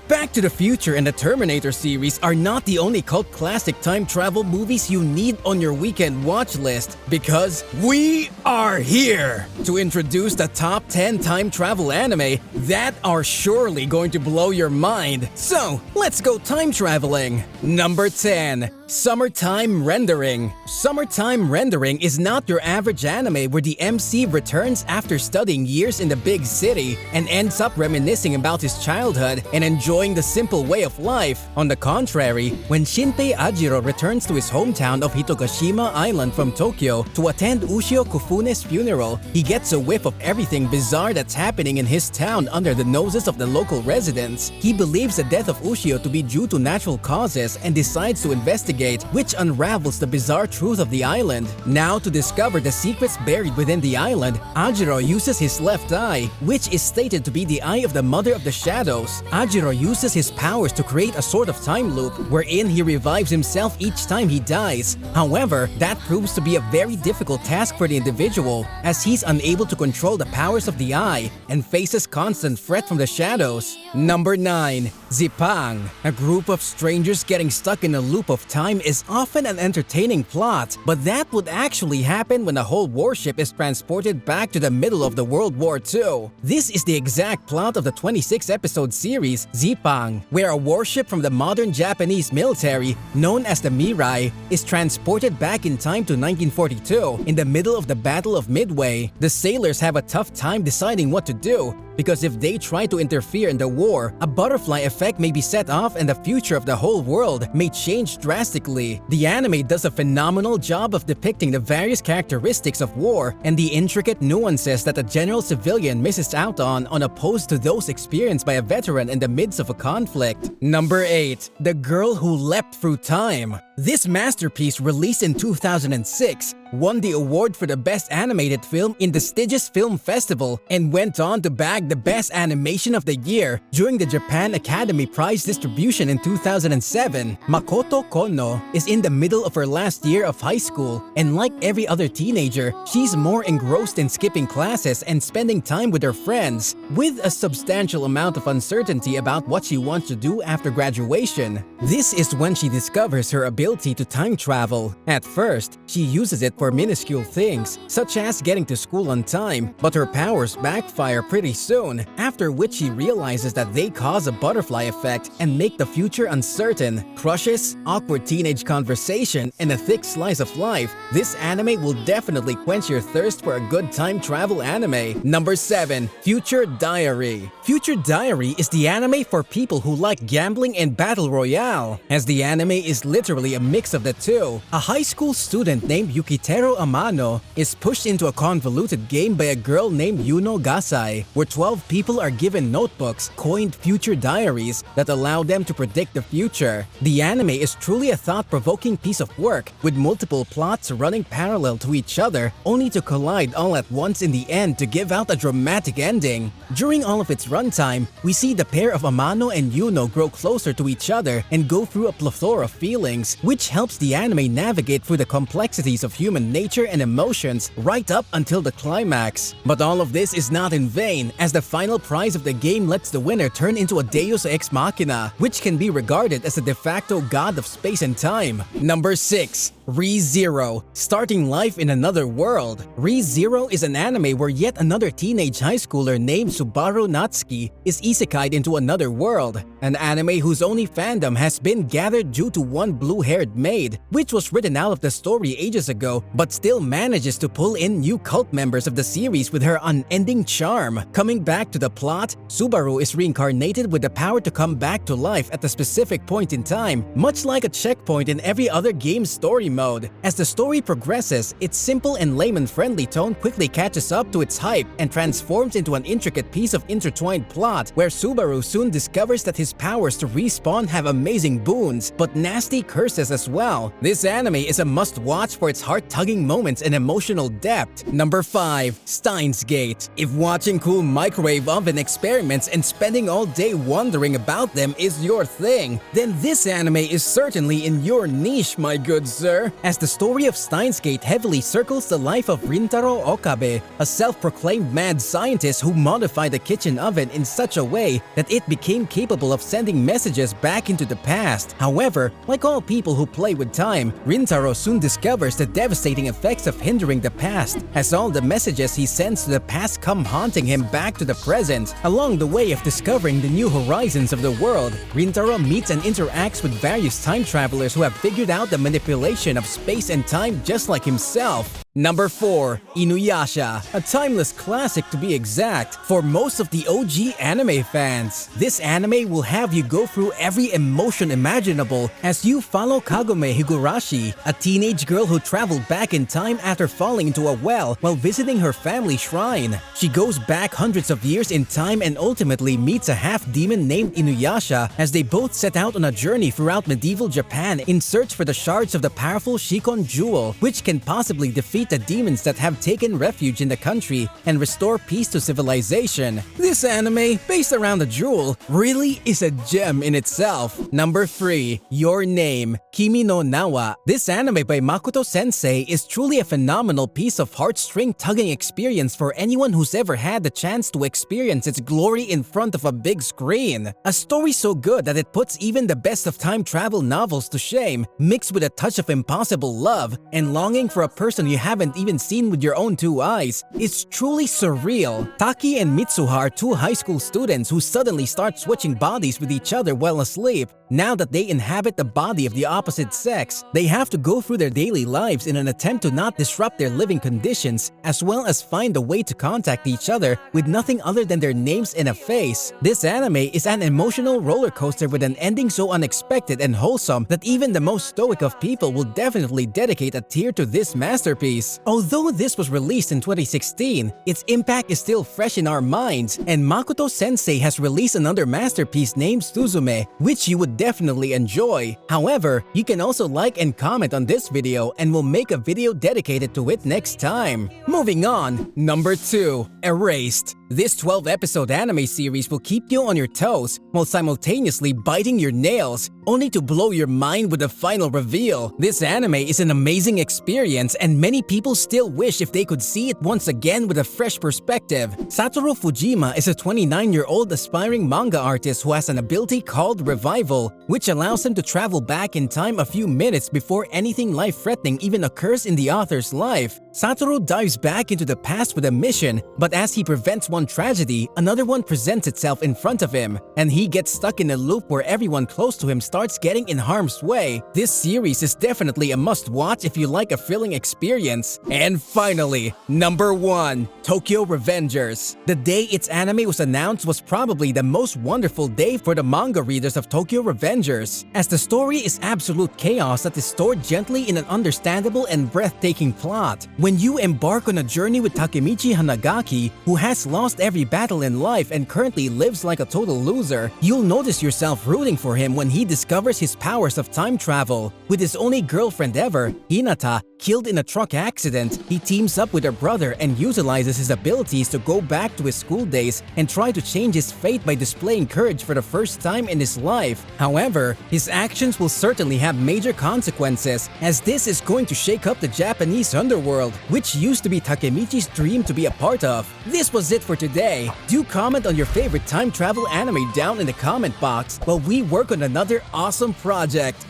Back to the Future and the Terminator series are not the only cult classic time travel movies you need on your weekend watch list, because we are here to introduce the top 10 time travel anime that are surely going to blow your mind. So, let's go time traveling. Number 10. Summertime Rendering. Summertime Rendering is not your average anime where the MC returns after studying years in the big city and ends up reminiscing about his childhood and enjoying the simple way of life. On the contrary, when Shinpei Ajiro returns to his hometown of Hitogashima Island from Tokyo to attend Ushio Kufune's funeral, he gets a whiff of everything bizarre that's happening in his town under the noses of the local residents. He believes the death of Ushio to be due to natural causes and decides to investigate, which unravels the bizarre truth of the island. Now, to discover the secrets buried within the island, Ajiro uses his left eye, which is stated to be the eye of the Mother of the Shadows. Ajiro uses his powers to create a sort of time loop wherein he revives himself each time he dies. However, that proves to be a very difficult task for the individual, as he's unable to control the powers of the eye and faces constant threat from the shadows. Number 9. Zippang. A group of strangers getting stuck in a loop of time is often an entertaining plot, but that would actually happen when a whole warship is transported back to the middle of the World War II. This is the exact plot of the 26-episode series Zippang, where a warship from the modern Japanese military, known as the Mirai, is transported back in time to 1942 in the middle of the Battle of Midway. The sailors have a tough time deciding what to do, because if they try to interfere in the war, a butterfly effect may be set off and the future of the whole world may change drastically. The anime does a phenomenal job of depicting the various characteristics of war and the intricate nuances that a general civilian misses out on opposed to those experienced by a veteran in the midst of a conflict. Number 8. The Girl Who Leapt Through Time. This masterpiece, released in 2006, won the award for the Best Animated Film in the Stygius Film Festival and went on to bag the Best Animation of the Year during the Japan Academy Prize distribution in 2007. Makoto Kono is in the middle of her last year of high school, and like every other teenager, she's more engrossed in skipping classes and spending time with her friends, with a substantial amount of uncertainty about what she wants to do after graduation. This is when she discovers her ability to time travel. At first, she uses it for minuscule things, such as getting to school on time, but her powers backfire pretty soon, after which she realizes that they cause a butterfly effect and make the future uncertain. Crushes, awkward teenage conversation, and a thick slice of life, this anime will definitely quench your thirst for a good time travel anime. Number 7. Future Diary. Future Diary is the anime for people who like gambling and battle royale, as the anime is literally a mix of the two. A high school student named Yukitero Amano is pushed into a convoluted game by a girl named Yuno Gasai, where 12 people are given notebooks coined future diaries that allow them to predict the future. The anime is truly a thought-provoking piece of work, with multiple plots running parallel to each other, only to collide all at once in the end to give out a dramatic ending. During all of its runtime, we see the pair of Amano and Yuno grow closer to each other and go through a plethora of feelings, which helps the anime navigate through the complexities of human nature and emotions right up until the climax. But all of this is not in vain, as the final prize of the game lets the winner turn into a deus ex machina, which can be regarded as a de facto god of space and time. Number 6. ReZero. Starting life in another world. ReZero is an anime where yet another teenage high schooler named Subaru Natsuki is isekai'd into another world. An anime whose only fandom has been gathered due to one blue-haired maid, which was written out of the story ages ago, but still manages to pull in new cult members of the series with her unending charm. Coming back to the plot, Subaru is reincarnated with the power to come back to life at a specific point in time, much like a checkpoint in every other game's story mode. As the story progresses, its simple and layman-friendly tone quickly catches up to its hype and transforms into an intricate piece of intertwined plot, where Subaru soon discovers that his powers to respawn have amazing boons, but nasty curses as well. This anime is a must-watch for its heart-tugging moments and emotional depth. Number 5. Steins Gate. If watching cool microwave oven experiments and spending all day wondering about them is your thing, then this anime is certainly in your niche, my good sir. However, as the story of Steins Gate heavily circles the life of Rintaro Okabe, a self-proclaimed mad scientist who modified the kitchen oven in such a way that it became capable of sending messages back into the past. However, like all people who play with time, Rintaro soon discovers the devastating effects of hindering the past, as all the messages he sends to the past come haunting him back to the present. Along the way of discovering the new horizons of the world, Rintaro meets and interacts with various time travelers who have figured out the manipulation of space and time just like himself. Number 4. Inuyasha, a timeless classic to be exact for most of the OG anime fans. This anime will have you go through every emotion imaginable as you follow Kagome Higurashi, a teenage girl who traveled back in time after falling into a well while visiting her family shrine. She goes back hundreds of years in time and ultimately meets a half-demon named Inuyasha as they both set out on a journey throughout medieval Japan in search for the shards of the powerful Shikon jewel, which can possibly defeat the demons that have taken refuge in the country and restore peace to civilization. This anime, based around the jewel, really is a gem in itself. Number 3. Your Name, Kimi no Nawa. This anime by Makoto Sensei is truly a phenomenal piece of heartstring-tugging experience for anyone who's ever had the chance to experience its glory in front of a big screen. A story so good that it puts even the best of time travel novels to shame, mixed with a touch of impossible love and longing for a person you haven't even seen with your own 2 eyes. It's truly surreal. Taki and Mitsuha are 2 high school students who suddenly start switching bodies with each other while asleep. Now that they inhabit the body of the opposite sex, they have to go through their daily lives in an attempt to not disrupt their living conditions, as well as find a way to contact each other with nothing other than their names and a face. This anime is an emotional roller coaster with an ending so unexpected and wholesome that even the most stoic of people will definitely dedicate a tear to this masterpiece. Although this was released in 2016, its impact is still fresh in our minds, and Makoto Sensei has released another masterpiece named Suzume, which you would definitely enjoy. However, you can also like and comment on this video and we'll make a video dedicated to it next time. Moving on, number 2. Erased. This 12-episode anime series will keep you on your toes while simultaneously biting your nails, only to blow your mind with the final reveal. This anime is an amazing experience and many people still wish if they could see it once again with a fresh perspective. Satoru Fujima is a 29-year-old aspiring manga artist who has an ability called Revival, which allows him to travel back in time a few minutes before anything life-threatening even occurs in the author's life. Satoru dives back into the past with a mission, but as he prevents one tragedy, another one presents itself in front of him, and he gets stuck in a loop where everyone close to him starts getting in harm's way. This series is definitely a must-watch if you like a thrilling experience. And finally, number 1. Tokyo Revengers. The day its anime was announced was probably the most wonderful day for the manga readers of Tokyo Revengers, as the story is absolute chaos that is stored gently in an understandable and breathtaking plot. When you embark on a journey with Takemichi Hanagaki, who has lost every battle in life and currently lives like a total loser, you'll notice yourself rooting for him when he discovers his powers of time travel. With his only girlfriend ever, Hinata, killed in a truck accident, he teams up with her brother and utilizes his abilities to go back to his school days and try to change his fate by displaying courage for the first time in his life. However, his actions will certainly have major consequences, as this is going to shake up the Japanese underworld, which used to be Takemichi's dream to be a part of. This was it for today. Do comment on your favorite time travel anime down in the comment box while we work on another awesome project.